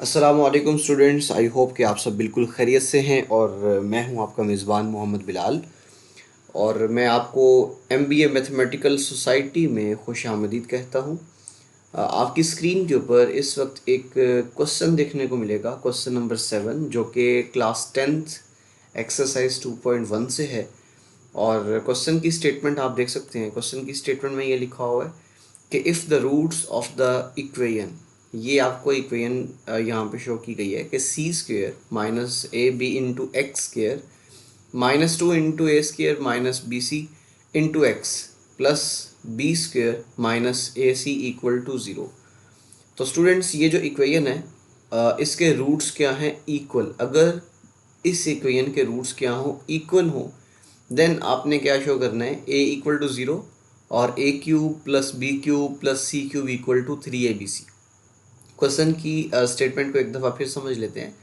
अस्सलामुअलैकुम students, I hope कि आप सब बिल्कुल खैरियत से हैं। और मैं हूं आपका मेज़बान मोहम्मद बिलाल। और मैं आपको एमबीए मैथमेटिकल सोसाइटी में खुश आमदीद कहता हूं। आपकी स्क्रीन के ऊपर इस वक्त एक क्वेश्चन देखने को मिलेगा, क्वेश्चन नंबर 7, जो कि क्लास 10th एक्सरसाइज 2.1 से है। और क्वेश्चन की स्टेटमेंट आप देख सकते हैं। क्वेश्चन की स्टेटमेंट में ये लिखा हुआ है कि if the roots of the equation, ये आपको इक्वेशन यहाँ पे शो की गई है कि C square minus A B into X square minus 2 into A square minus B C into X plus B square minus A C equal to zero. तो students, ये जो इक्वेशन है इसके रूट्स क्या हैं? इक्वल। अगर इस इक्वेशन के रूट्स क्या हो? इक्वल हो, देन आपने क्या शो करना है? ए इक्वल टू ज़ीरो और A cube plus B cube plus C cube equal to 3abc। Question की स्टेटमेंट को एक दफ़ा फिर समझ लेते हैं,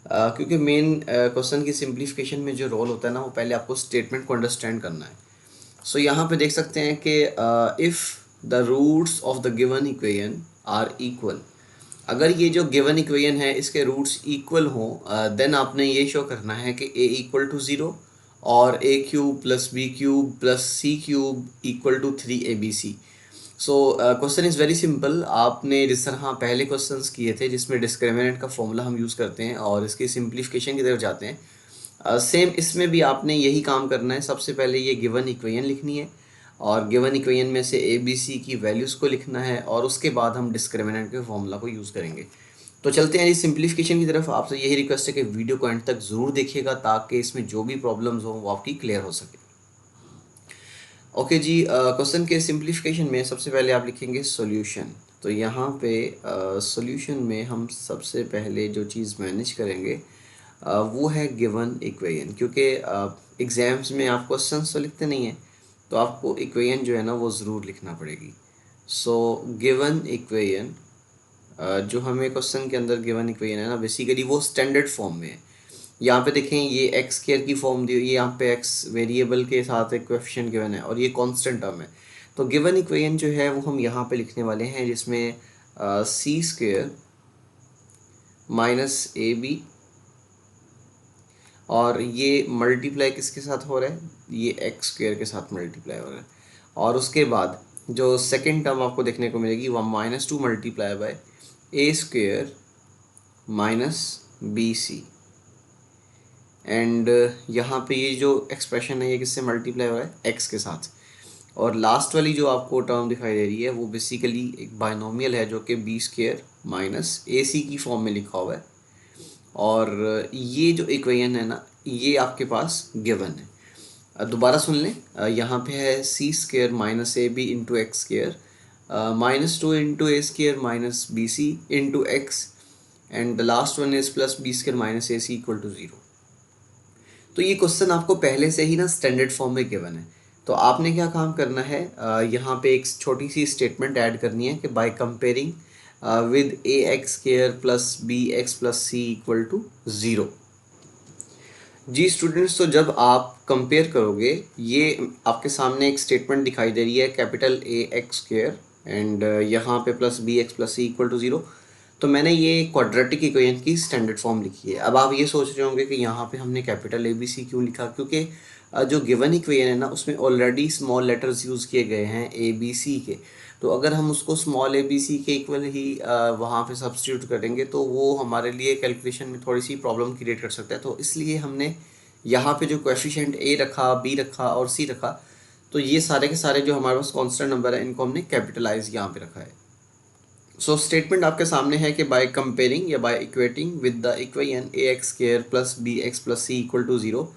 क्योंकि मेन क्वेश्चन की सिंप्लीफिकेशन में जो रोल होता है ना, वो पहले आपको स्टेटमेंट को अंडरस्टैंड करना है। सो यहाँ पे देख सकते हैं कि if the roots of the given equation are equal, अगर ये जो गिवन इक्वेशन है इसके रूट्स इक्वल हों, देन आपने ये शो करना है कि ए इक्वल टू ज़ीरो और A cube plus B cube plus C cube equal to 3abc। So question is very simple. आपने जिस तरह पहले क्वेश्चंस किए थे जिसमें डिस्क्रिमिनेंट का फॉर्मूला हम यूज़ करते हैं और इसकी सिंप्लीफिकेशन की तरफ जाते हैं, सेम इसमें भी आपने यही काम करना है। सबसे पहले ये गिवन इक्वेशन लिखनी है और गिवन इक्वेशन में से ए बी सी की वैल्यूज़ को लिखना है और उसके बाद हम डिस्क्रिमिनेंट के फॉर्मूला को यूज़ करेंगे। तो चलते हैं जी सिंप्लीफिकेशन की तरफ। आपसे यही रिक्वेस्ट है कि वीडियो को एंड तक ज़रूर देखिएगा ताकि इसमें जो भी प्रॉब्लम्स हो वो आपकी क्लियर हो सके। ओके जी, क्वेश्चन के सिंप्लीफिकेशन में सबसे पहले आप लिखेंगे सॉल्यूशन। तो यहाँ पे सॉल्यूशन में हम सबसे पहले जो चीज़ मैनेज करेंगे वो है गिवन इक्वेशन, क्योंकि एग्ज़ाम्स में आप क्वेश्चंस तो लिखते नहीं हैं, तो आपको इक्वेशन जो है ना वो ज़रूर लिखना पड़ेगी। सो गिवन इक्वेशन, जो हमें क्वेश्चन के अंदर गिवन इक्वेशन है ना, बेसिकली वो स्टैंडर्ड फॉर्म में है। यहाँ पे देखें, ये एक्स स्क्वायर की फॉर्म दी हुई है, यहाँ पे एक्स वेरिएबल के साथ एक कोएफिशिएंट गिवन है और ये कांस्टेंट टर्म है। तो गिवन इक्वेशन जो है वो हम यहाँ पे लिखने वाले हैं, जिसमें सी स्क्वायर माइनस ए बी, और ये मल्टीप्लाई किसके साथ हो रहा है? ये एक्स स्क्वायर के साथ मल्टीप्लाई हो रहा है। और उसके बाद जो सेकेंड टर्म आपको देखने को मिलेगी वह minus 2 multiply by A square minus B C. And यहाँ पे ये जो एक्सप्रेशन है ये किससे मल्टीप्लाई हो रहा है? एक्स के साथ। और लास्ट वाली जो आपको टर्म दिखाई दे रही है वो बेसिकली एक बाइनोमियल है, जो कि बी स्क्वायर माइनस ए सी की फॉर्म में लिखा हुआ है। और ये जो इक्वेशन है ना, ये आपके पास गिवन है। दोबारा सुन लें, यहाँ पे है C square minus A B into X square minus 2 into A square minus B C into X, and the last one is plus B square minus A C equal to zero. तो ये question आपको पहले से ही ना standard form में given है। तो आपने क्या काम करना है, यहाँ पे एक छोटी सी स्टेटमेंट ऐड करनी है कि by comparing with A X square plus B X plus C equal to zero. जी स्टूडेंट्स, तो जब आप कंपेयर करोगे, ये आपके सामने एक स्टेटमेंट दिखाई दे रही है, capital A X square and यहाँ पे plus B X plus C equal to zero. तो मैंने ये क्वाड्रेटिक इक्वेशन की स्टैंडर्ड फॉर्म लिखी है। अब आप ये सोच रहे होंगे कि यहाँ पे हमने कैपिटल ए बी सी क्यों लिखा? क्योंकि जो गिवन इक्वेशन है ना, उसमें ऑलरेडी स्मॉल लेटर्स यूज़ किए गए हैं ए बी सी के। तो अगर हम उसको स्मॉल ए बी सी के इक्वल ही वहाँ पे सब्स्टिट्यूट करेंगे तो वो हमारे लिए कैलकुलेशन में थोड़ी सी प्रॉब्लम क्रिएट कर सकता है। तो इसलिए हमने यहाँ पे जो कोएफिशिएंट ए रखा, बी रखा और सी रखा, तो ये सारे के सारे जो हमारे पास कांस्टेंट नंबर है इनको हमने कैपिटलाइज यहाँ पे रखा है। सो स्टेटमेंट आपके सामने है कि बाय कंपेयरिंग या by equating with the equation A X square plus B X plus C equal to zero,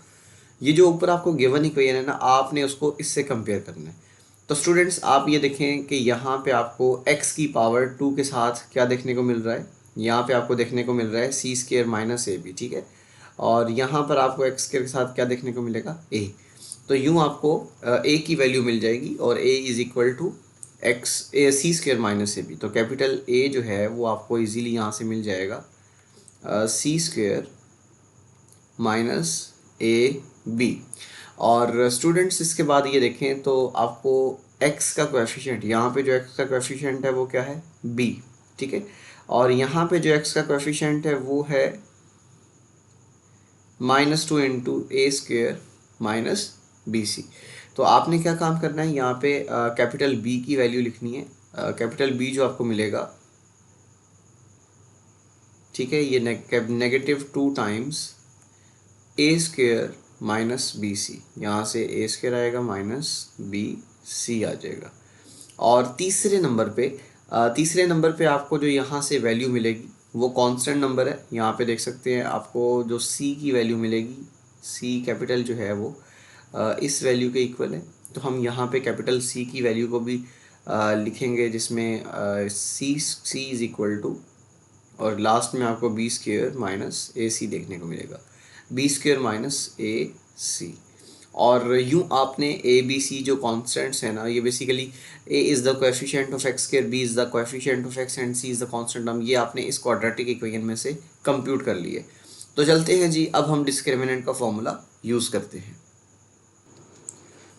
ये जो ऊपर आपको गिवन इक्वेशन है ना, आपने उसको इससे कंपेयर करना है। तो स्टूडेंट्स, आप ये देखें कि यहाँ पे आपको x की पावर 2 के साथ क्या देखने को मिल रहा है? यहाँ पे आपको देखने को मिल रहा है C square minus A B, ठीक है। और यहाँ पर आपको x स्क्वायर के साथ क्या देखने को मिलेगा? a। तो यूँ आपको a की वैल्यू मिल जाएगी और a is equal to X A C square minus A B. तो कैपिटल A जो है वो आपको इजीली यहाँ से मिल जाएगा सी स्क्वायर माइनस ए बी। और स्टूडेंट्स, इसके बाद ये देखें तो आपको x का कोएफिशिएंट, यहाँ पे जो x का कोएफिशिएंट है वो क्या है? b, ठीक है। और यहाँ पे जो x का कोएफिशिएंट है वो है -2 into A square minus B सी। तो आपने क्या काम करना है, यहाँ पे कैपिटल B की वैल्यू लिखनी है। कैपिटल B जो आपको मिलेगा, ठीक है, ये -2 टाइम्स ए स्क्वेयर माइनस बी सी, यहाँ से ए स्क्वेयर आएगा माइनस बी सी आ जाएगा। और तीसरे नंबर पे आपको जो यहाँ से वैल्यू मिलेगी वो कांस्टेंट नंबर है। यहाँ पे देख सकते हैं आपको जो सी की वैल्यू मिलेगी, सी कैपिटल जो है वो इस वैल्यू के इक्वल है। तो हम यहाँ पे कैपिटल सी की वैल्यू को भी लिखेंगे, जिसमें सी इज इक्वल टू, और लास्ट में आपको बी स्क्वेयर माइनस ए सी देखने को मिलेगा, बी स्क्वेयर माइनस ए सी। और यूं आपने ए बी सी जो कॉन्स्टेंट्स हैं ना, ये basically A is the coefficient of X square, B is the coefficient of X and C is the constant term, ये आपने इस क्वाड्रेटिक इक्वेशन में से कंप्यूट कर लिए। तो चलते हैं जी, अब हम डिस्क्रिमिनेंट का फॉर्मूला यूज़ करते हैं।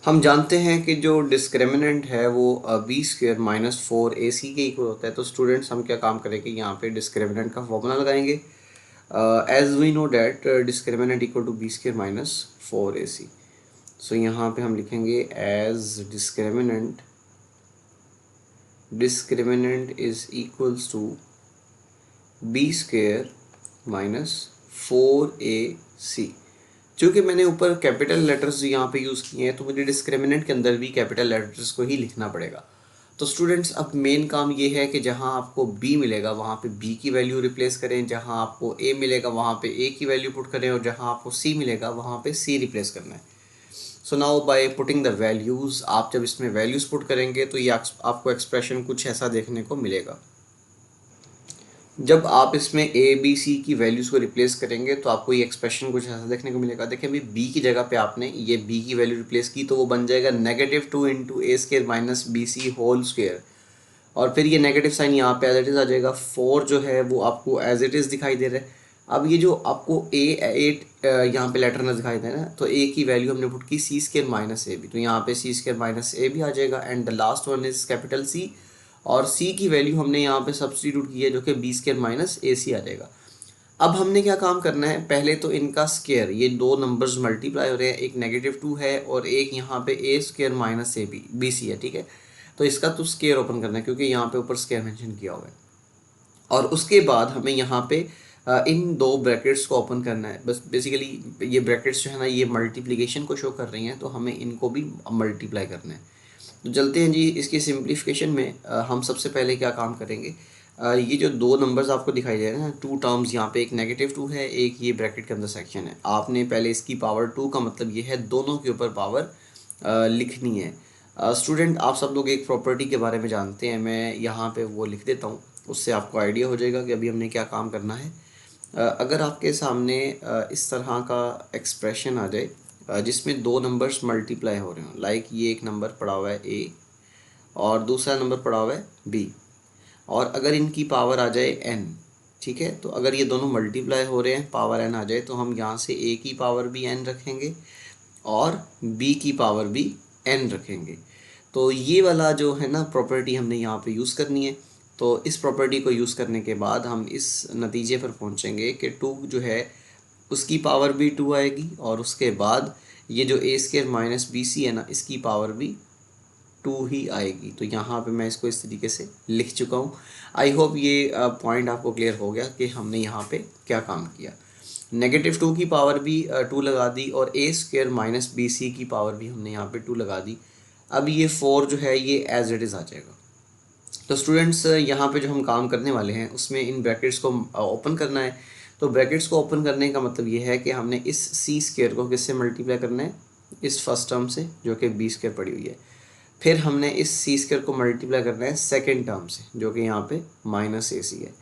हम जानते हैं कि जो डिस्क्रिमिनेंट है वो बी स्क्वेयर माइनस 4ac के इक्वल होता है। तो स्टूडेंट्स हम क्या काम करेंगे, यहाँ पे डिस्क्रिमिनेंट का फॉर्मूला लगाएंगे। As we know that discriminant equal to B square minus 4ac। So यहाँ पे हम लिखेंगे as discriminant is equals to B square minus 4ac। चूँकि मैंने ऊपर कैपिटल लेटर्स यहाँ पे यूज़ किए हैं, तो मुझे डिस्क्रिमिनेंट के अंदर भी कैपिटल लेटर्स को ही लिखना पड़ेगा। तो स्टूडेंट्स अब मेन काम ये है कि जहाँ आपको b मिलेगा वहाँ पे b की वैल्यू रिप्लेस करें, जहाँ आपको a मिलेगा वहाँ पे a की वैल्यू पुट करें, और जहाँ आपको c मिलेगा वहाँ पे c रिप्लेस करना है। So now by putting the values, आप जब इसमें वैल्यूज़ पुट करेंगे तो ये आपको एक्सप्रेशन कुछ ऐसा देखने को मिलेगा। जब आप इसमें ए बी सी की वैल्यूज़ को रिप्लेस करेंगे तो आपको ये एक्सप्रेशन कुछ ऐसा देखने को मिलेगा। देखिए अभी b की जगह पे आपने ये b की वैल्यू रिप्लेस की, तो वो बन जाएगा -2 into A square minus B C whole square, और फिर ये नेगेटिव साइन यहाँ पे एज इट इज़ आ जाएगा। 4 जो है वो आपको एज इट इज़ दिखाई दे रहा है। अब ये जो आपको A8 यहाँ पे लेटर न दिखाई दे रहा है, तो a की वैल्यू हमने पुट की सी स्क्वेयर माइनस ए बी, तो यहाँ पे सी स्क्वेयर माइनस ए भी आ जाएगा, and the last one is capital C, और c की वैल्यू हमने यहाँ पे सब्सटीट्यूट की है जो कि बी स्क्वेयर माइनस ए सी आ जाएगा। अब हमने क्या काम करना है, पहले तो इनका स्क्वायर, ये दो नंबर्स मल्टीप्लाई हो रहे हैं, एक -2 है और एक यहाँ पे A square minus A B C है, ठीक है। तो इसका तो स्क्वायर ओपन करना है क्योंकि यहाँ पे ऊपर स्क्वायर मेंशन किया हुआ है, और उसके बाद हमें यहाँ पे इन दो ब्रैकेट्स को ओपन करना है। बस बेसिकली ये ब्रैकेट्स जो है ना, ये मल्टीप्लिकेशन को शो कर रही हैं, तो हमें इनको भी मल्टीप्लाई करना है। तो चलते हैं जी, इसकी सिंप्लीफिकेशन में हम सबसे पहले क्या काम करेंगे, ये जो दो नंबर्स आपको दिखाई दे रहे हैं ना, टू टर्म्स, यहाँ पे एक -2 है, एक ये ब्रैकेट के अंदर सेक्शन है, आपने पहले इसकी पावर 2 का मतलब ये है दोनों के ऊपर पावर लिखनी है। स्टूडेंट आप सब लोग एक प्रॉपर्टी के बारे में जानते हैं, मैं यहाँ पे वो लिख देता हूँ, उससे आपको आइडिया हो जाएगा कि अभी हमने क्या काम करना है। अगर आपके सामने इस तरह का एक्सप्रेशन आ जाए जिसमें दो नंबर्स मल्टीप्लाई हो रहे हो, लाइक ये एक नंबर पड़ा हुआ है a और दूसरा नंबर पड़ा हुआ है b, और अगर इनकी पावर आ जाए n, ठीक है, तो अगर ये दोनों मल्टीप्लाई हो रहे हैं, पावर n आ जाए, तो हम यहाँ से a की पावर भी n रखेंगे और b की पावर भी n रखेंगे। तो ये वाला जो है ना प्रॉपर्टी हमने यहाँ पे यूज़ करनी है। तो इस प्रॉपर्टी को यूज़ करने के बाद हम इस नतीजे पर पहुँचेंगे कि 2 जो है उसकी पावर भी 2 आएगी, और उसके बाद ये जो ए स्क्वायर माइनस बी सी है ना, इसकी पावर भी 2 ही आएगी। तो यहाँ पे मैं इसको इस तरीके से लिख चुका हूँ। आई होप ये पॉइंट आपको क्लियर हो गया कि हमने यहाँ पे क्या काम किया। -2 की पावर भी 2 लगा दी, और ए स्क्वायर माइनस बी सी की पावर भी हमने यहाँ पे 2 लगा दी। अब ये 4 जो है ये एज इट इज़ आ जाएगा। तो स्टूडेंट्स यहाँ पे जो हम काम करने वाले हैं उसमें इन ब्रैकेट्स को ओपन करना है। तो ब्रैकेट्स को ओपन करने का मतलब ये है कि हमने इस सी स्क्वायर को किससे मल्टीप्लाई करना है, इस फर्स्ट टर्म से जो कि बी स्क्वायर पड़ी हुई है। फिर हमने इस सी स्क्वायर को मल्टीप्लाई करना है सेकेंड टर्म से जो कि यहाँ पे माइनस ए सी है।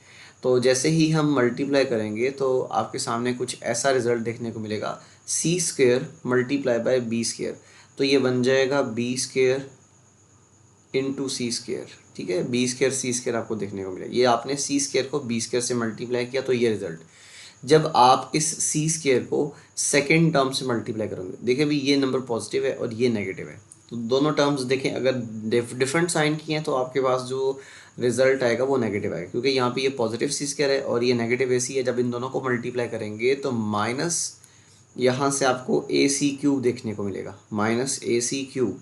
तो जैसे ही हम मल्टीप्लाई करेंगे तो आपके सामने कुछ ऐसा रिजल्ट देखने को मिलेगा, C square multiply by B square, तो ये बन जाएगा B square into C square, ठीक है। बी स्क्वायर सी स्क्वायर आपको देखने को मिला, ये आपने सी स्क्वायर को बी स्क्वायर से मल्टीप्लाई किया, तो ये रिजल्ट। जब आप इस सी स्क्वायर को सेकेंड टर्म से मल्टीप्लाई करोगे, देखिए भी ये नंबर पॉजिटिव है और ये नेगेटिव है, तो दोनों टर्म्स देखें अगर डिफरेंट साइन किए हैं तो आपके पास जो रिजल्ट आएगा वो नेगेटिव आएगा, क्योंकि यहाँ पे ये पॉजिटिव सी स्क्वायर है और ये नेगेटिव ए सी है। जब इन दोनों को मल्टीप्लाई करेंगे तो माइनस यहाँ से आपको ए सी क्यूब देखने को मिलेगा, माइनस ए सी क्यूब।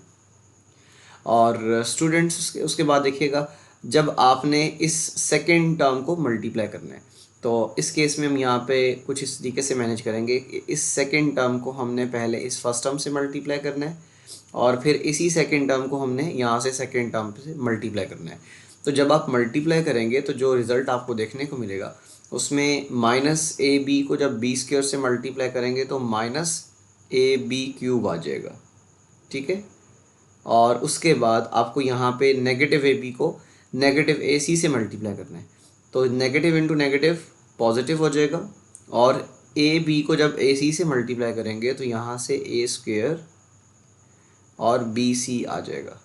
और स्टूडेंट्स उसके बाद देखिएगा, जब आपने इस सेकेंड टर्म को मल्टीप्लाई करना है तो इस केस में हम यहाँ पे कुछ इस तरीके से मैनेज करेंगे। इस सेकेंड टर्म को हमने पहले इस फर्स्ट टर्म से मल्टीप्लाई करना है और फिर इसी सेकेंड टर्म को हमने यहाँ से सेकेंड टर्म से मल्टीप्लाई करना है। तो जब आप मल्टीप्लाई करेंगे तो जो रिज़ल्ट आपको देखने को मिलेगा उसमें माइनस ए बी को जब बी स्क्वायर से मल्टीप्लाई करेंगे तो माइनस ए बी क्यूब आ जाएगा, ठीक है। और उसके बाद आपको यहाँ पे नेगेटिव ए बी को नेगेटिव ए सी से मल्टीप्लाई करना है, तो नेगेटिव इंटू नेगेटिव पॉजिटिव हो जाएगा। और ए बी को जब ए सी से मल्टीप्लाई करेंगे तो यहाँ से ए स्क्वेयर और बी सी आ जाएगा।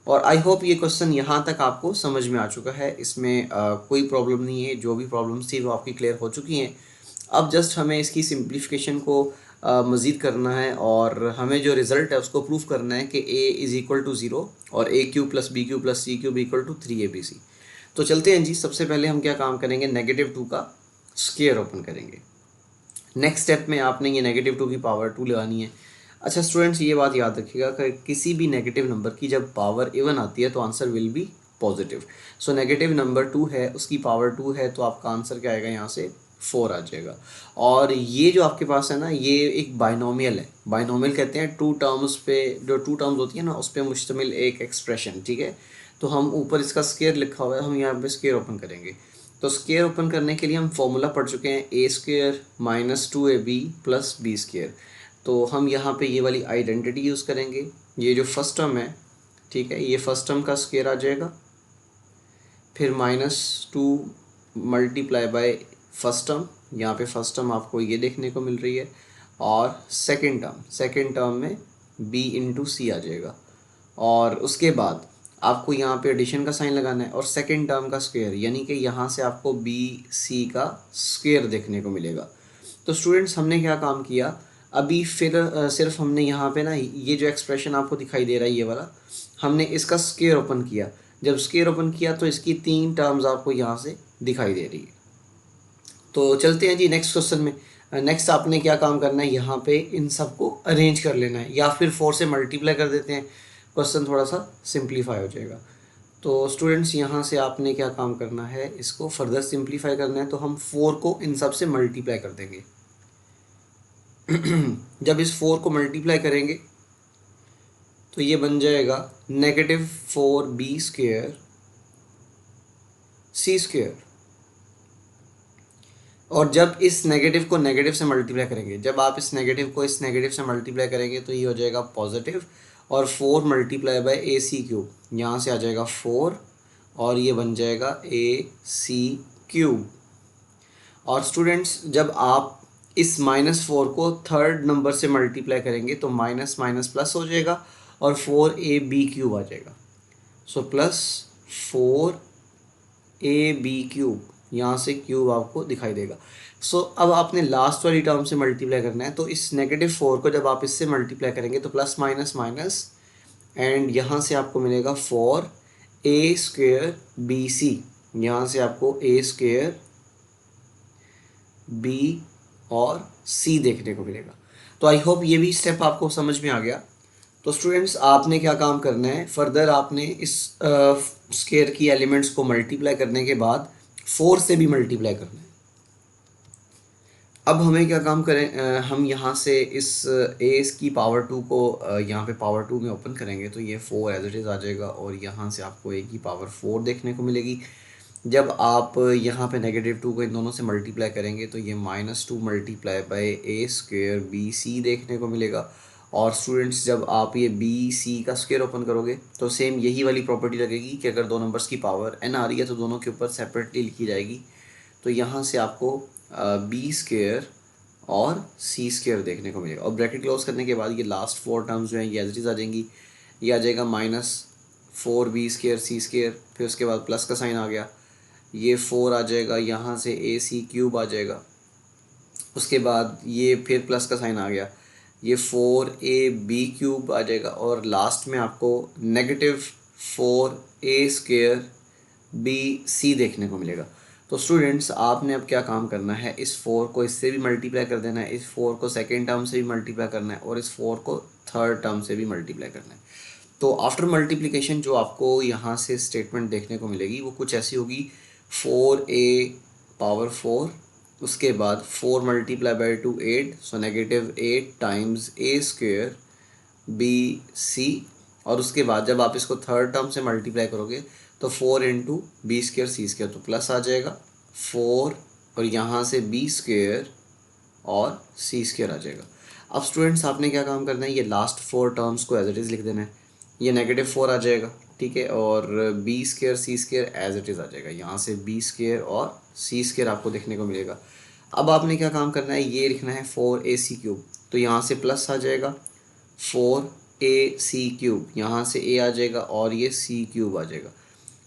और आई होप ये क्वेश्चन यहाँ तक आपको समझ में आ चुका है, इसमें कोई प्रॉब्लम नहीं है, जो भी प्रॉब्लम्स थी वो आपकी क्लियर हो चुकी हैं। अब जस्ट हमें इसकी सिंप्लीफिकेशन को मज़ीद करना है और हमें जो रिज़ल्ट है उसको प्रूफ करना है कि a इज़ इक्वल टू 0 और A cube plus B cube plus C cube equal to 3abc। तो चलते हैं जी, सबसे पहले हम क्या काम करेंगे, -2 का स्क्वायर ओपन करेंगे। नेक्स्ट स्टेप में आपने ये -2 की पावर 2 लगानी है। अच्छा स्टूडेंट्स, ये बात याद रखिएगा कि किसी भी नेगेटिव नंबर की जब पावर इवन आती है तो answer will be positive. So negative number 2 है, उसकी पावर 2 है, तो आपका आंसर क्या आएगा, यहाँ से 4 आ जाएगा। और ये जो आपके पास है ना, ये एक बाइनोमियल है। बाइनोमियल कहते हैं टू टर्म्स पे, जो टू टर्म्स होती है ना उस पर मुश्तमिल एक एक्सप्रेशन, ठीक है। तो हम ऊपर इसका स्क्वायर लिखा हुआ है, हम यहाँ पे स्क्वायर ओपन करेंगे। तो स्क्वायर ओपन करने के लिए हम फॉर्मूला पढ़ चुके हैं, A square minus 2ab plus B square. तो हम यहाँ पे ये वाली आइडेंटिटी यूज़ करेंगे। ये जो फर्स्ट टर्म है, ठीक है, ये फर्स्ट टर्म का स्क्वायर आ जाएगा, फिर -2 मल्टीप्लाई बाय फर्स्ट टर्म, यहाँ पे फर्स्ट टर्म आपको ये देखने को मिल रही है, और सेकेंड टर्म में b इंटू सी आ जाएगा। और उसके बाद आपको यहाँ पे एडिशन का साइन लगाना है और सेकेंड टर्म का स्क्वायर, यानी कि यहाँ से आपको बी सी का स्क्वायर देखने को मिलेगा। तो स्टूडेंट्स, हमने क्या काम किया अभी, फिर सिर्फ हमने यहाँ पे ना ये जो एक्सप्रेशन आपको दिखाई दे रहा है ये वाला, हमने इसका स्क्वायर ओपन किया। जब स्क्वायर ओपन किया तो इसकी 3 टर्म्स आपको यहाँ से दिखाई दे रही है। तो चलते हैं जी नेक्स्ट क्वेश्चन में। नेक्स्ट आपने क्या काम करना है, यहाँ पे इन सबको अरेंज कर लेना है, या फिर 4 से मल्टीप्लाई कर देते हैं, क्वेश्चन थोड़ा सा सिंप्लीफाई हो जाएगा। तो स्टूडेंट्स, यहाँ से आपने क्या काम करना है, इसको फर्दर सिंप्लीफाई करना है। तो हम 4 को इन सब से मल्टीप्लाई कर देंगे। जब इस 4 को मल्टीप्लाई करेंगे तो ये बन जाएगा -4b स्क्वायर सी स्क्वायर। और जब इस नेगेटिव को नेगेटिव से मल्टीप्लाई करेंगे, जब आप इस नेगेटिव को इस नेगेटिव से मल्टीप्लाई करेंगे तो ये हो जाएगा पॉजिटिव, और 4 multiply by A C cube, यहाँ से आ जाएगा 4 और ये बन जाएगा ए सी क्यूब। और स्टूडेंट्स, जब आप इस -4 को थर्ड नंबर से मल्टीप्लाई करेंगे तो माइनस माइनस प्लस हो जाएगा और 4ab क्यूब आ जाएगा। सो प्लस 4ab क्यूब, यहाँ से क्यूब आपको दिखाई देगा। सो अब आपने लास्ट वाली टर्म से मल्टीप्लाई करना है। तो इस -4 को जब आप इससे मल्टीप्लाई करेंगे तो प्लस माइनस माइनस, एंड यहाँ से आपको मिलेगा 4a स्क्वेयर बी सी, यहाँ से आपको a स्क्वेयर b और c देखने को मिलेगा। तो आई होप ये भी स्टेप आपको समझ में आ गया। तो स्टूडेंट्स, आपने क्या काम करना है, फर्दर आपने इस स्क्वायर की एलिमेंट्स को मल्टीप्लाई करने के बाद 4 से भी मल्टीप्लाई करना है। अब हमें क्या काम करें, हम यहाँ से इस a की पावर 2 को यहाँ पे पावर 2 में ओपन करेंगे तो ये 4 एज इट इज़ आ जाएगा और यहाँ से आपको a की पावर 4 देखने को मिलेगी। जब आप यहाँ पे -2 को इन दोनों से मल्टीप्लाई करेंगे तो ये -2 multiply by A square B C देखने को मिलेगा। और स्टूडेंट्स, जब आप ये बी सी का स्क्वायर ओपन करोगे तो सेम यही वाली प्रॉपर्टी लगेगी कि अगर दो नंबर्स की पावर n आ रही है तो दोनों के ऊपर सेपरेटली लिखी जाएगी। तो यहाँ से आपको बी स्क्वायर और सी स्क्वायर देखने को मिलेगा। और ब्रैकेट क्लोज करने के बाद ये लास्ट 4 टर्म्स जो हैं ये एज इट इज़ आ जाएंगी। ये आ जाएगा -4b स्क्वायर सी स्क्वायर, फिर उसके बाद प्लस का साइन आ गया, ये 4 आ जाएगा, यहाँ से ए सी क्यूब आ जाएगा, उसके बाद ये फिर प्लस का साइन आ गया, ये 4ab क्यूब आ जाएगा, और लास्ट में आपको -4a स्क्वेयर बी सी देखने को मिलेगा। तो स्टूडेंट्स आपने अब क्या काम करना है, इस 4 को इससे भी मल्टीप्लाई कर देना है, इस 4 को सेकेंड टर्म से भी मल्टीप्लाई करना है और इस 4 को थर्ड टर्म से भी मल्टीप्लाई करना है। तो आफ्टर मल्टीप्लिकेशन जो आपको यहाँ से स्टेटमेंट देखने को मिलेगी वो कुछ ऐसी होगी, 4a⁴, उसके बाद 4 multiply by 2 8, so -8 times a² B C, और उसके बाद जब आप इसको थर्ड टर्म से मल्टीप्लाई करोगे तो 4 इंटू b² c², तो प्लस आ जाएगा 4 और यहाँ से b² और c² आ जाएगा। अब स्टूडेंट्स आपने क्या काम करना है, ये लास्ट 4 टर्म्स को एज इट इज़ लिख देना है, ये -4 आ जाएगा, ठीक है, और b² c² as it is आ जाएगा, यहाँ से b² और c² आपको देखने को मिलेगा। अब आपने क्या काम करना है, ये लिखना है 4ac³, तो यहाँ से प्लस आ जाएगा 4ac³, यहाँ से a आ जाएगा और ये c³ आ जाएगा,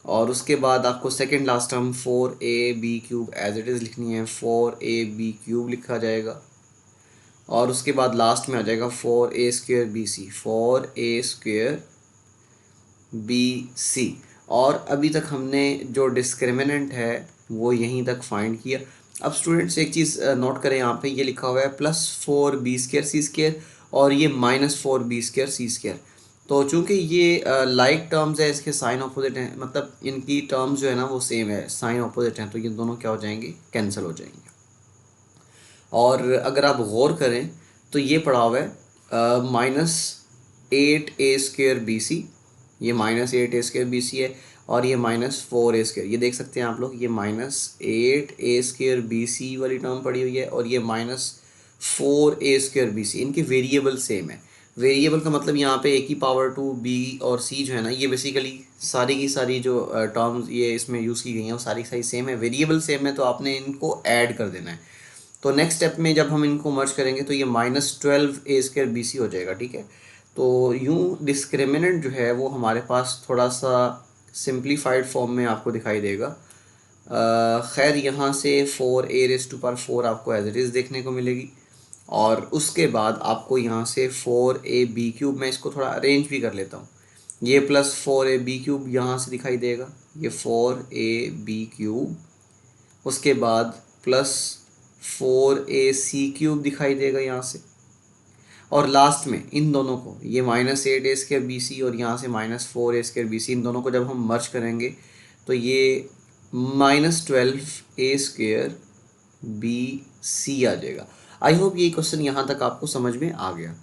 और उसके बाद आपको second last term 4ab³ as it is लिखनी है, 4ab³ लिखा जाएगा, और उसके बाद लास्ट में आ जाएगा 4a² bc, 4a² bc। और अभी तक हमने जो डिस्क्रिमिनेंट है वो यहीं तक फाइंड किया। अब स्टूडेंट्स एक चीज़ नोट करें, यहाँ पे ये लिखा हुआ है +4b² c² और ये -4b² c²। तो चूंकि ये लाइक टर्म्स है, इसके साइन ऑपोजिट हैं, मतलब इनकी टर्म्स जो है ना वो सेम है, साइन ऑपोजिट हैं, तो ये दोनों क्या हो जाएंगे, कैंसिल हो जाएंगे। और अगर आप गौर करें तो ये पड़ा हुआ है -8a² bc, ये -8a² bc है, और ये -4a², ये देख सकते हैं आप लोग, ये -8a² bc वाली टर्म पड़ी हुई है और ये -4a² bc, इनके वेरिएबल सेम है। वेरिएबल का मतलब यहाँ पे a⁴ b और c जो है ना, ये बेसिकली सारी की सारी जो टर्म्स ये इसमें यूज़ की गई हैं वो सारी सारी सेम है, वेरिएबल सेम है, तो आपने इनको ऐड कर देना है। तो नेक्स्ट स्टेप में जब हम इनको मर्ज करेंगे तो ये -12a² bc हो जाएगा, ठीक है। तो यूँ डिस्क्रिमिनेंट जो है वो हमारे पास थोड़ा सा सिंप्लीफाइड फॉर्म में आपको दिखाई देगा। खैर यहाँ से 4a⁴ आपको एज इट इज़ देखने को मिलेगी, और उसके बाद आपको यहाँ से 4ab³, मैं इसको थोड़ा अरेंज भी कर लेता हूँ, ये +4ab³ यहाँ से दिखाई देगा, ये 4ab³, उसके बाद +4ac³ दिखाई देगा यहाँ से, और लास्ट में इन दोनों को, ये -8a² bc और यहाँ से -4a² bc, इन दोनों को जब हम मर्ज करेंगे तो ये -12a² bc आ जाएगा। आई होप ये क्वेश्चन यहाँ तक आपको समझ में आ गया।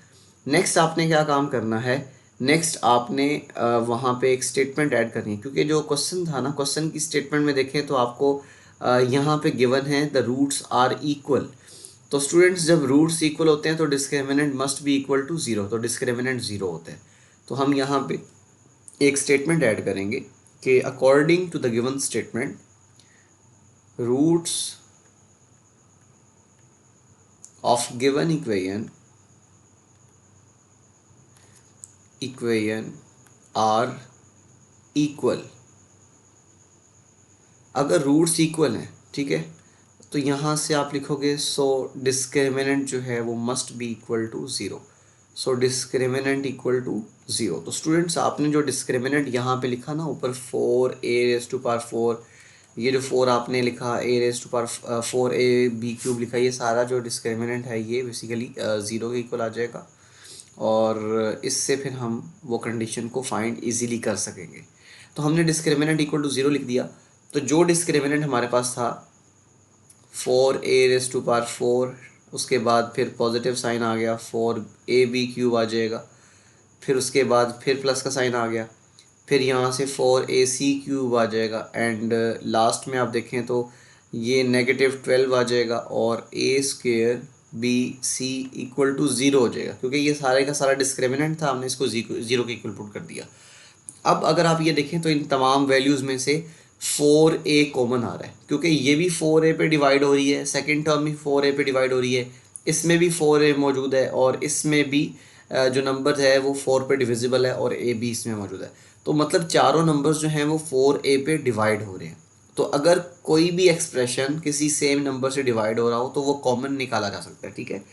नेक्स्ट आपने क्या काम करना है, नेक्स्ट आपने वहाँ पे एक स्टेटमेंट ऐड करनी है, क्योंकि जो क्वेश्चन था ना, क्वेश्चन की स्टेटमेंट में देखें तो आपको यहाँ पे गिवन है द रूट्स आर इक्वल। तो स्टूडेंट्स जब रूट्स इक्वल होते हैं तो discriminant must be equal to 0, तो डिस्क्रिमिनेंट 0 होते हैं। तो हम यहाँ पे एक स्टेटमेंट ऐड करेंगे कि according to the given statement roots of given equation are equal. अगर रूट्स इक्वल हैं, ठीक है, तो यहाँ से आप लिखोगे सो डिस्क्रिमिनेंट जो है वो must be equal to 0, so discriminant equal to 0। तो स्टूडेंट्स आपने जो डिस्क्रिमिनेंट यहाँ पे लिखा ना ऊपर 4a⁴, ये जो 4 आपने लिखा a⁴4ab³ लिखा, ये सारा जो डिस्क्रिमिनेंट है ये बेसिकली 0 के इक्वल आ जाएगा, और इससे फिर हम वो कंडीशन को फाइंड इजीली कर सकेंगे। तो हमने डिस्क्रिमिनेंट इक्वल टू 0 लिख दिया, तो जो डिस्क्रिमिनेंट हमारे पास था 4a⁴, उसके बाद फिर पॉजिटिव साइन आ गया, 4ab³ आ जाएगा, फिर उसके बाद फिर प्लस का साइन आ गया, फिर यहाँ से 4ac³ आ जाएगा, एंड लास्ट में आप देखें तो ये -12 आ जाएगा और a² bc इक्वल टू 0 हो जाएगा, क्योंकि ये सारे का सारा डिस्क्रिमिनेंट था, हमने इसको 0 के इक्वल पुट कर दिया। अब अगर आप ये देखें तो इन तमाम वैल्यूज़ में से 4a कॉमन आ रहा है, क्योंकि ये भी 4a पे डिवाइड हो रही है, सेकंड टर्म भी 4a पे डिवाइड हो रही है, इसमें भी 4a मौजूद है, और इसमें भी जो नंबर है वो 4 पे डिविजिबल है और a भी इसमें मौजूद है। तो मतलब चारों नंबर्स जो हैं वो 4a पे डिवाइड हो रहे हैं। तो अगर कोई भी एक्सप्रेशन किसी सेम नंबर से डिवाइड हो रहा हो तो वो कॉमन निकाला जा सकता है, ठीक है।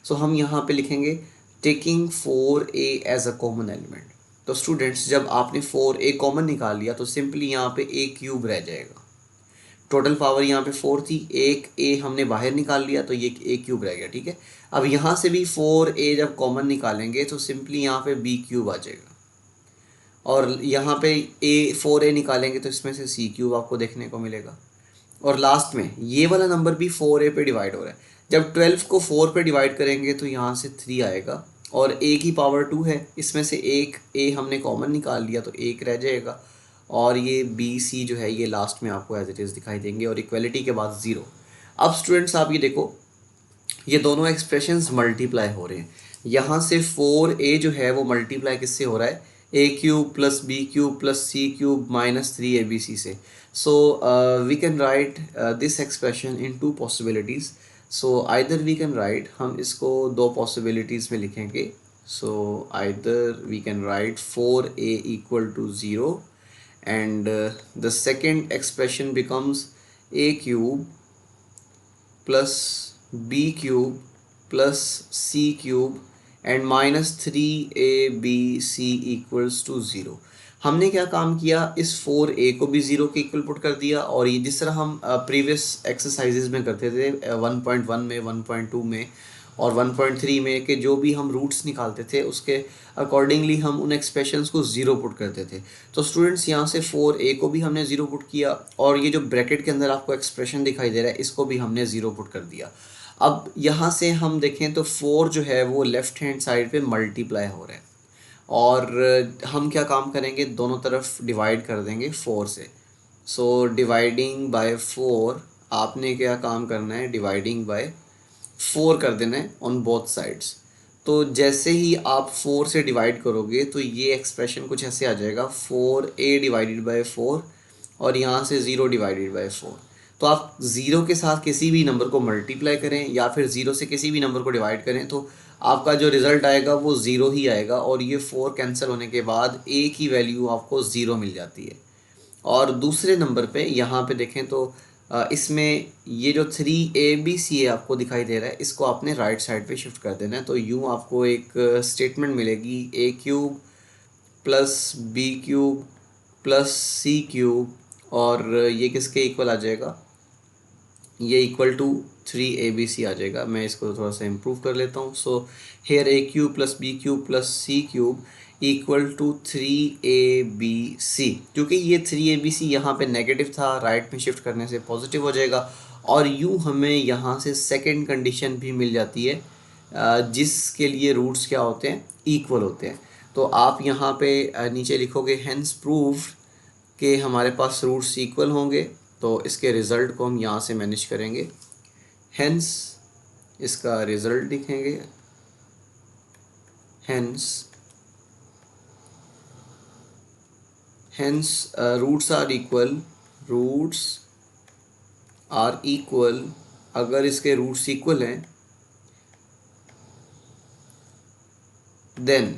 सो हम यहाँ पे लिखेंगे taking 4a as a common element. तो स्टूडेंट्स जब आपने 4a कॉमन निकाल लिया तो सिंपली यहाँ पे a क्यूब रह जाएगा। टोटल पावर यहाँ पे 4 थी, एक a हमने बाहर निकाल लिया तो ये a क्यूब रह गया। ठीक है, अब यहाँ से भी 4a जब कॉमन निकालेंगे तो सिंपली यहाँ पे b क्यूब आ जाएगा, और यहाँ पे 4a निकालेंगे तो इसमें से c क्यूब आपको देखने को मिलेगा। और लास्ट में ये वाला नंबर भी 4a पे डिवाइड हो रहा है। जब 12 को 4 पे डिवाइड करेंगे तो यहाँ से 3 आएगा, और a की पावर 2 है, इसमें से एक a हमने कॉमन निकाल लिया तो एक रह जाएगा, और ये b c जो है ये लास्ट में आपको एज इट इज़ दिखाई देंगे, और इक्वलिटी के बाद 0। अब स्टूडेंट्स आप ये देखो, ये दोनों एक्सप्रेशंस मल्टीप्लाई हो रहे हैं। यहाँ से 4a जो है वो मल्टीप्लाई किससे हो रहा है, a cube plus b cube plus c cube minus 3abc से। So we can write this expression in two possibilities. So either we can write, हम इसको दो पॉसिबिलिटीज़ में लिखेंगे। So either we can write 4a equal to 0, and the second expression becomes a cube plus b cube plus c cube and minus 3abc equals to 0। हमने क्या काम किया, इस 4a को भी 0 के इक्वल पुट कर दिया, और ये जिस तरह हम प्रीवियस एक्सरसाइजेज में करते थे 1.1 में, 1.2 में और 1.3 में, कि जो भी हम रूट्स निकालते थे उसके अकॉर्डिंगली हम उन एक्सप्रेशंस को 0 पुट करते थे। तो स्टूडेंट्स यहाँ से 4a को भी हमने 0 पुट किया, और ये जो ब्रैकेट के अंदर आपको एक्सप्रेशन दिखाई दे रहा है इसको भी हमने 0 पुट कर दिया। अब यहाँ से हम देखें तो 4 जो है वो लेफ़्ट हैंड साइड पे मल्टीप्लाई हो रहा है, और हम क्या काम करेंगे, दोनों तरफ डिवाइड कर देंगे 4 से। सो डिवाइडिंग बाय 4, आपने क्या काम करना है, डिवाइडिंग बाय 4 कर देना है ऑन बोथ साइड्स। तो जैसे ही आप 4 से डिवाइड करोगे तो ये एक्सप्रेशन कुछ ऐसे आ जाएगा, 4a डिवाइडेड बाय 4 और यहाँ से 0 डिवाइडेड बाय 4। तो आप 0 के साथ किसी भी नंबर को मल्टीप्लाई करें या फिर 0 से किसी भी नंबर को डिवाइड करें तो आपका जो रिज़ल्ट आएगा वो 0 ही आएगा, और ये 4 कैंसिल होने के बाद a की वैल्यू आपको 0 मिल जाती है। और दूसरे नंबर पे यहाँ पे देखें तो इसमें ये जो 3abc आपको दिखाई दे रहा है इसको आपने राइट साइड पे शिफ्ट कर देना है। तो यूँ आपको एक स्टेटमेंट मिलेगी, a cube plus b cube plus c cube, और ये किसके इक्वल आ जाएगा, ये इक्वल टू 3abc आ जाएगा। मैं इसको थोड़ा सा इम्प्रूव कर लेता हूँ। So here a cube plus b cube plus c cube equal to 3abc। क्योंकि ये 3abc यहाँ पे नेगेटिव था, राइट में शिफ्ट करने से पॉजिटिव हो जाएगा, और यूँ हमें यहाँ से सेकंड कंडीशन भी मिल जाती है जिसके लिए रूट्स क्या होते हैं, इक्वल होते हैं। तो आप यहाँ पे नीचे लिखोगे हेंस प्रूव कि हमारे पास रूट्स इक्वल होंगे, तो इसके रिज़ल्ट को हम यहाँ से मैनेज करेंगे। हेंस इसका रिज़ल्ट लिखेंगे, हेंस रूट्स आर इक्वल। अगर इसके रूट्स इक्वल हैं देन,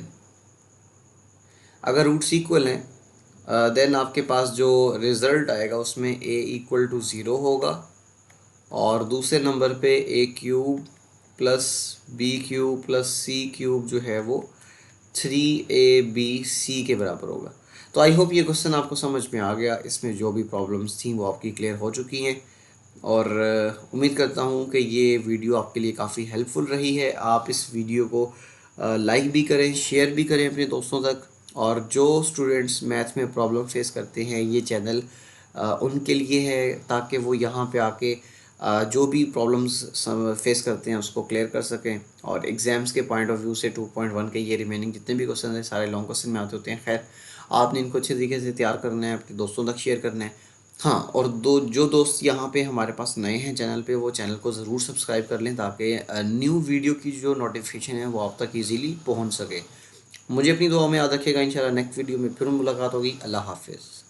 अगर रूट्स इक्वल हैं देन आपके पास जो रिज़ल्ट आएगा उसमें a इक्वल टू 0 होगा, और दूसरे नंबर पे a cube plus b cube plus c cube जो है वो 3abc के बराबर होगा। तो आई होप ये क्वेश्चन आपको समझ में आ गया, इसमें जो भी प्रॉब्लम्स थी वो आपकी क्लियर हो चुकी हैं, और उम्मीद करता हूँ कि ये वीडियो आपके लिए काफ़ी हेल्पफुल रही है। आप इस वीडियो को लाइक भी करें, शेयर भी करें अपने दोस्तों तक, और जो स्टूडेंट्स मैथ में प्रॉब्लम फेस करते हैं ये चैनल उनके लिए है, ताकि वो यहाँ पे आके जो भी प्रॉब्लम्स फेस करते हैं उसको क्लियर कर सकें, और एग्ज़ाम्स के पॉइंट ऑफ व्यू से 2.1 के ये रिमेनिंग जितने भी क्वेश्चन हैं सारे लॉन्ग क्वेश्चन में आते होते हैं। खैर आपने इनको अच्छे तरीके से तैयार करना है, अपने दोस्तों तक शेयर करना है। हाँ, और जो दोस्त यहाँ पे हमारे पास नए हैं चैनल पे, वो चैनल को ज़रूर सब्सक्राइब कर लें ताकि न्यू वीडियो की जो नोटिफिकेशन है वो आप तक ईजीली पहुँच सके। मुझे अपनी दुआ में याद रखिएगा। इंशाल्लाह नेक्स्ट वीडियो में फिर मुलाकात होगी। अल्लाह हाफिज़।